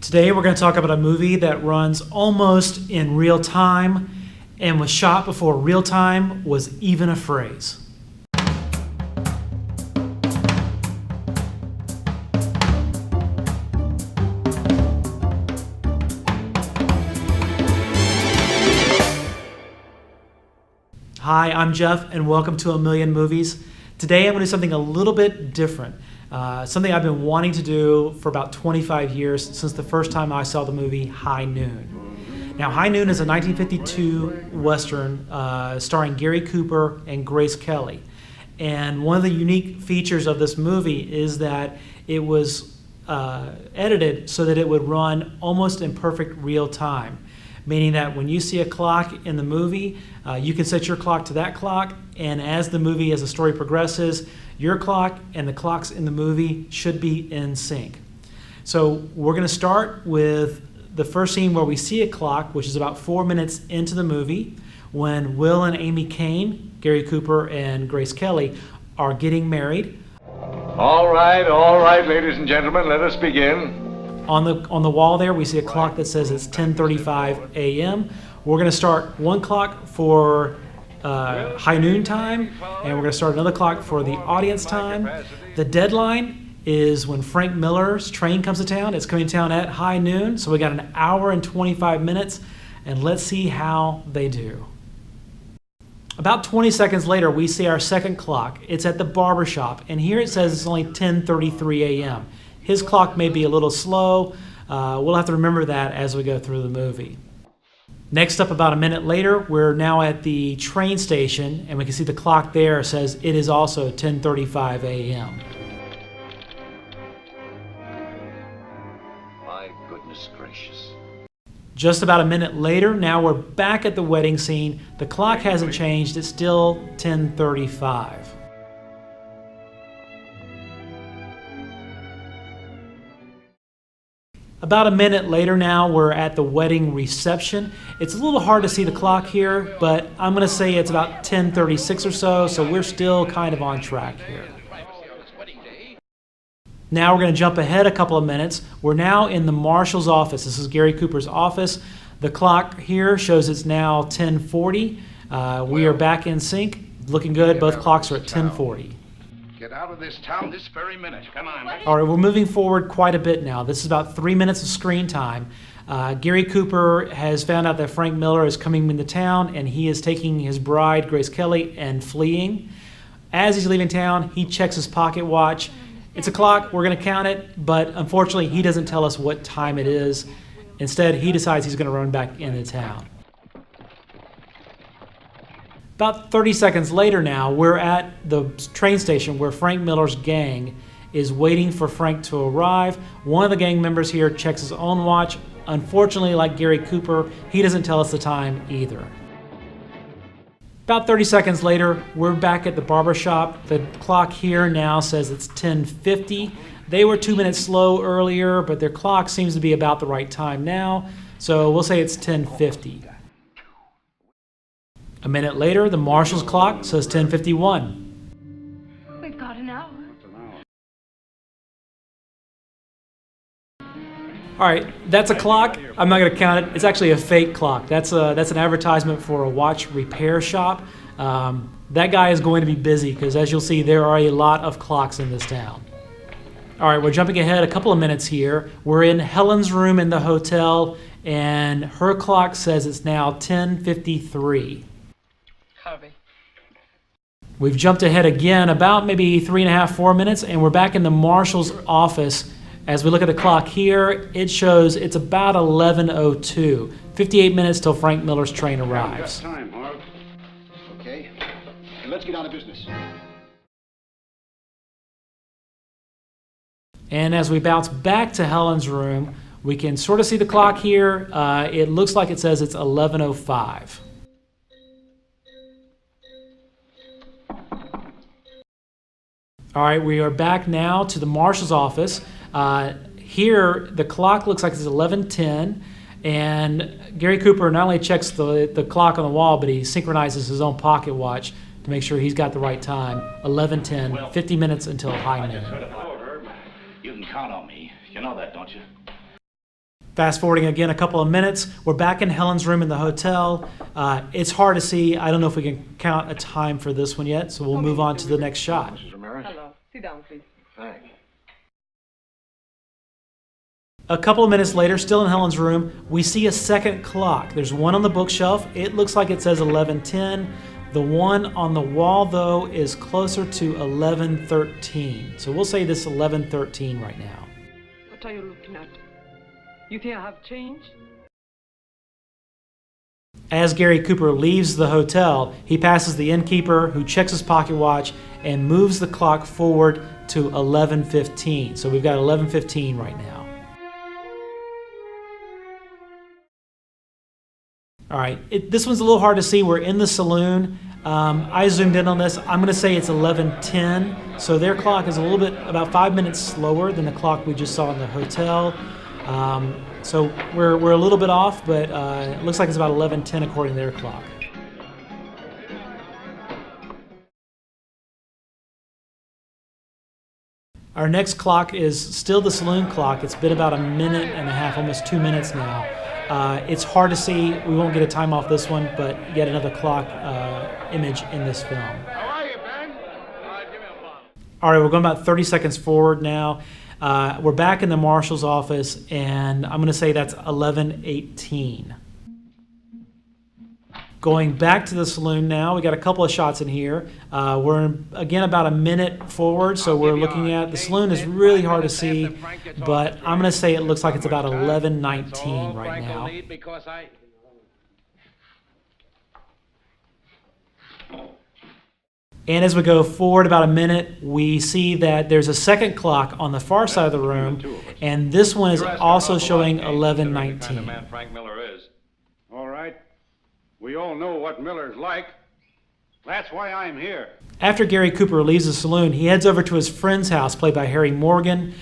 Today we're going to talk about a movie that runs almost in real time and was shot before real time was even a phrase. Hi, I'm Jeff and welcome to A Million Movies. Today I'm going to do something a little bit different. Something I've been wanting to do for about 25 years since the first time I saw the movie High Noon. Now, High Noon is a 1952 Western starring Gary Cooper and Grace Kelly. And one of the unique features of this movie is that it was edited so that it would run almost in perfect real time. Meaning that when you see a clock in the movie, you can set your clock to that clock, and as the story progresses, your clock and the clocks in the movie should be in sync. So we're going to start with the first scene where we see a clock, which is about 4 minutes into the movie, when Will and Amy Kane, Gary Cooper and Grace Kelly, are getting married. All right, ladies and gentlemen, let us begin. On the wall there, we see a clock that says it's 10:35 a.m. We're going to start one clock for high noon time, and we're going to start another clock for the audience time. The deadline is when Frank Miller's train comes to town. It's coming to town at high noon, so we got an hour and 25 minutes, and let's see how they do. About 20 seconds later, we see our second clock. It's at the barber shop, and here it says it's only 10:33 a.m. His clock may be a little slow. We'll have to remember that as we go through the movie. Next up, about a minute later, we're now at the train station, and we can see the clock there says it is also 10:35 a.m. My goodness gracious. Just about a minute later, now we're back at the wedding scene. The clock hasn't changed. It's still 10:35. About a minute later now, we're at the wedding reception. It's a little hard to see the clock here, but I'm going to say it's about 10:36 or so we're still kind of on track here. Now we're going to jump ahead a couple of minutes. We're now in the marshal's office. This is Gary Cooper's office. The clock here shows it's now 10:40. We are back in sync. Looking good. Both clocks are at 10:40. Get out of this town this very minute. Come on. All right, we're moving forward quite a bit now. This is about 3 minutes of screen time. Gary Cooper has found out that Frank Miller is coming into town, and he is taking his bride, Grace Kelly, and fleeing. As he's leaving town, he checks his pocket watch. It's a clock. We're going to count it, but unfortunately, he doesn't tell us what time it is. Instead, he decides he's going to run back into town. About 30 seconds later now, we're at the train station where Frank Miller's gang is waiting for Frank to arrive. One of the gang members here checks his own watch. Unfortunately, like Gary Cooper, he doesn't tell us the time either. About 30 seconds later, we're back at the barber shop. The clock here now says it's 10:50. They were 2 minutes slow earlier, but their clock seems to be about the right time now, so we'll say it's 10:50. A minute later, the marshal's clock says 10:51. We've got an hour. All right, that's a clock. I'm not going to count it. It's actually a fake clock. That's an advertisement for a watch repair shop. That guy is going to be busy because, as you'll see, there are a lot of clocks in this town. All right, we're jumping ahead a couple of minutes here. We're in Helen's room in the hotel, and her clock says it's now 10:53. Harvey. We've jumped ahead again about maybe 3.5, 4 minutes, and we're back in the marshal's office. As we look at the clock here, it shows it's about 11:02. 58 minutes till Frank Miller's train arrives. Time, Harv. Okay. And let's get on to business. And as we bounce back to Helen's room, we can sort of see the clock here. It looks like it says it's 11:05. All right, we are back now to the marshal's office. Here, the clock looks like it's 11:10, and Gary Cooper not only checks the clock on the wall, but he synchronizes his own pocket watch to make sure he's got the right time. 11:10, 50 minutes until high noon. You can count on me. You know that, don't you? Fast forwarding again a couple of minutes, we're back in Helen's room in the hotel. It's hard to see. I don't know if we can count a time for this one yet, so we'll move on to the next shot. Mrs. Ramirez. Hello. Sit down, please. Thanks. A couple of minutes later, still in Helen's room, we see a second clock. There's one on the bookshelf. It looks like it says 11:10. The one on the wall, though, is closer to 11:13. So we'll say this 11:13 right now. What are you looking at? You think I have changed? As Gary Cooper leaves the hotel, he passes the innkeeper, who checks his pocket watch and moves the clock forward to 11:15. So we've got 11:15 right now. All right, this one's a little hard to see. We're in the saloon. I zoomed in on this. I'm going to say it's 11:10. So their clock is a little bit, about 5 minutes slower than the clock we just saw in the hotel. So we're a little bit off, but it looks like it's about 11:10 according to their clock. Our next clock is still the saloon clock. It's been about a minute and a half, almost 2 minutes now. It's hard to see. We won't get a time off this one, but yet another clock image in this film. How are you, Ben? Give me a bottle. All right, we're going about 30 seconds forward now. We're back in the marshal's office, and I'm going to say that's 11:18. Going back to the saloon now, we got a couple of shots in here. We're again about a minute forward, so we're looking at the saloon is really hard to see, but I'm going to say it looks like it's about 11:19 right now. And as we go forward about a minute, we see that there's a second clock on the far side of the room, and this one is also showing 11:19. All right. We all know what Miller's like. That's why I'm here. After Gary Cooper leaves the saloon, he heads over to his friend's house, played by Harry Morgan.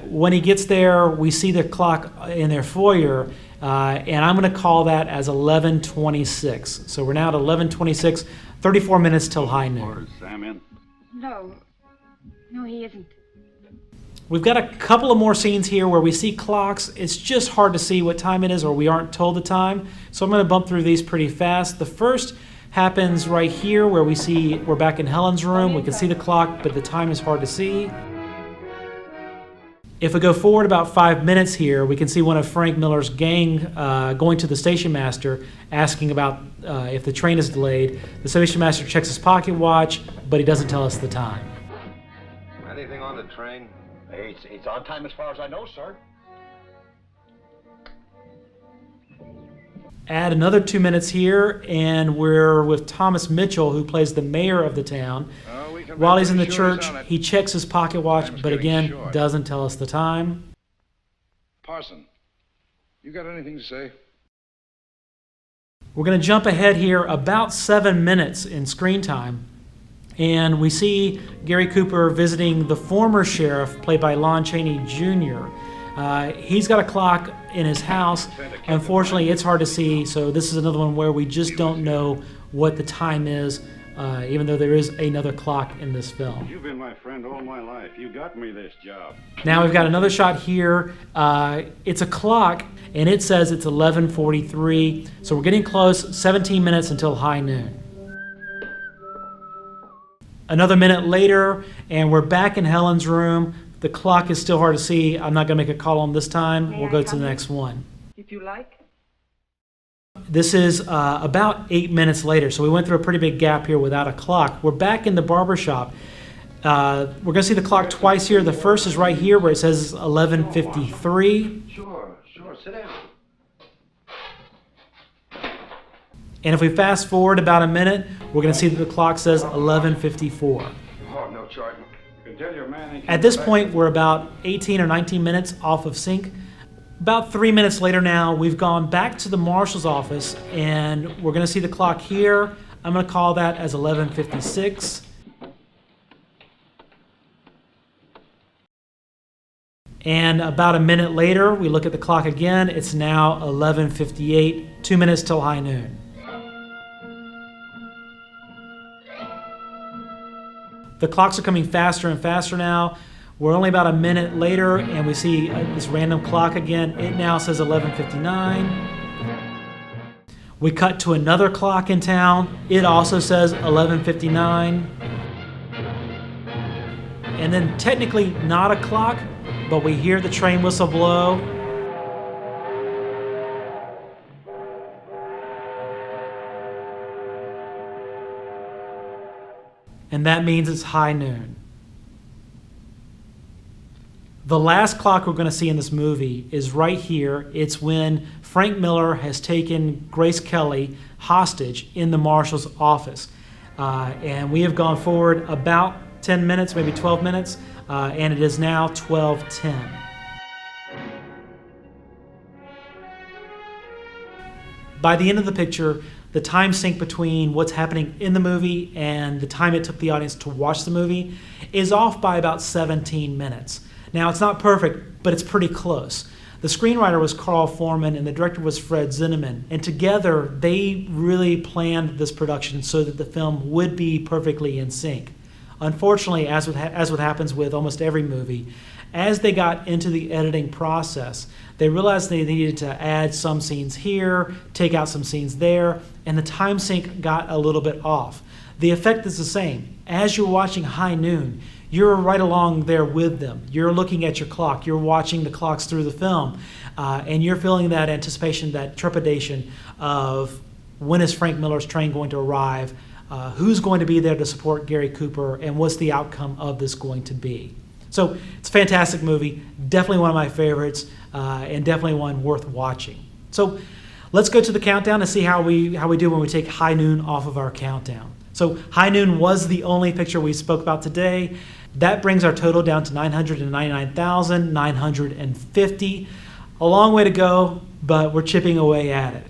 When he gets there, we see the clock in their foyer, and I'm going to call that as 11:26. So we're now at 11:26, 34 minutes till high noon. Sam in? No. No, he isn't. We've got a couple of more scenes here where we see clocks. It's just hard to see what time it is, or we aren't told the time. So I'm going to bump through these pretty fast. The first happens right here where we see we're back in Helen's room. We can see the clock, but the time is hard to see. If we go forward about 5 minutes here, we can see one of Frank Miller's gang going to the station master asking about if the train is delayed. The station master checks his pocket watch, but he doesn't tell us the time. Anything on the train? It's on time as far as I know, sir. Add another 2 minutes here, and we're with Thomas Mitchell, who plays the mayor of the town. While he's in the church, he checks his pocket watch, but again, doesn't tell us the time. Parson, you got anything to say? We're going to jump ahead here about 7 minutes in screen time, and we see Gary Cooper visiting the former sheriff, played by Lon Chaney Jr. He's got a clock in his house. Unfortunately, it's hard to see, so this is another one where we just don't know what the time is, even though there is another clock in this film. You've been my friend all my life. You got me this job. Now we've got another shot here. It's a clock, and it says it's 11:43, so we're getting close, 17 minutes until high noon. Another minute later, and we're back in Helen's room. The clock is still hard to see. I'm not going to make a call on this time. We'll go to the next one. If you like. This is about 8 minutes later, so we went through a pretty big gap here without a clock. We're back in the barber shop. We're going to see the clock twice here. The first is right here where it says 11:53. Sure, sit down. And if we fast forward about a minute, we're going to see that the clock says 11:54. Oh, no charge. You can tell your man. At this point, we're about 18 or 19 minutes off of sync. About 3 minutes later now, we've gone back to the marshal's office, and we're going to see the clock here. I'm going to call that as 11:56. And about a minute later, we look at the clock again. It's now 11:58, 2 minutes till high noon. The clocks are coming faster and faster now. We're only about a minute later, and we see this random clock again. It now says 11:59. We cut to another clock in town. It also says 11:59. And then technically not a clock, but we hear the train whistle blow. And that means it's high noon. The last clock we're going to see in this movie is right here. It's when Frank Miller has taken Grace Kelly hostage in the marshal's office. And we have gone forward about 10 minutes, maybe 12 minutes, and it is now 12:10. By the end of the picture, the time sync between what's happening in the movie and the time it took the audience to watch the movie is off by about 17 minutes. Now, it's not perfect, but it's pretty close. The screenwriter was Carl Foreman and the director was Fred Zinnemann, and together they really planned this production so that the film would be perfectly in sync. Unfortunately, as what happens with almost every movie, as they got into the editing process, they realized they needed to add some scenes here, take out some scenes there, and the time sync got a little bit off. The effect is the same. As you're watching High Noon, you're right along there with them. You're looking at your clock. You're watching the clocks through the film, and you're feeling that anticipation, that trepidation of when is Frank Miller's train going to arrive, who's going to be there to support Gary Cooper, and what's the outcome of this going to be. So it's a fantastic movie, definitely one of my favorites, and definitely one worth watching. So let's go to the countdown and see how we do when we take High Noon off of our countdown. So High Noon was the only picture we spoke about today. That brings our total down to 999,950. A long way to go, but we're chipping away at it.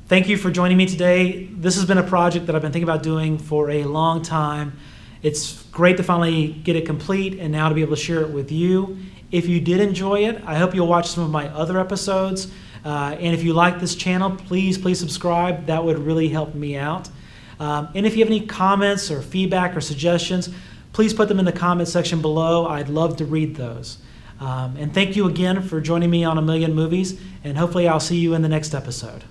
Thank you for joining me today. This has been a project that I've been thinking about doing for a long time. It's great to finally get it complete and now to be able to share it with you. If you did enjoy it, I hope you'll watch some of my other episodes. And if you like this channel, please subscribe. That would really help me out. And if you have any comments or feedback or suggestions, please put them in the comment section below. I'd love to read those. And thank you again for joining me on A Million Movies, and hopefully I'll see you in the next episode.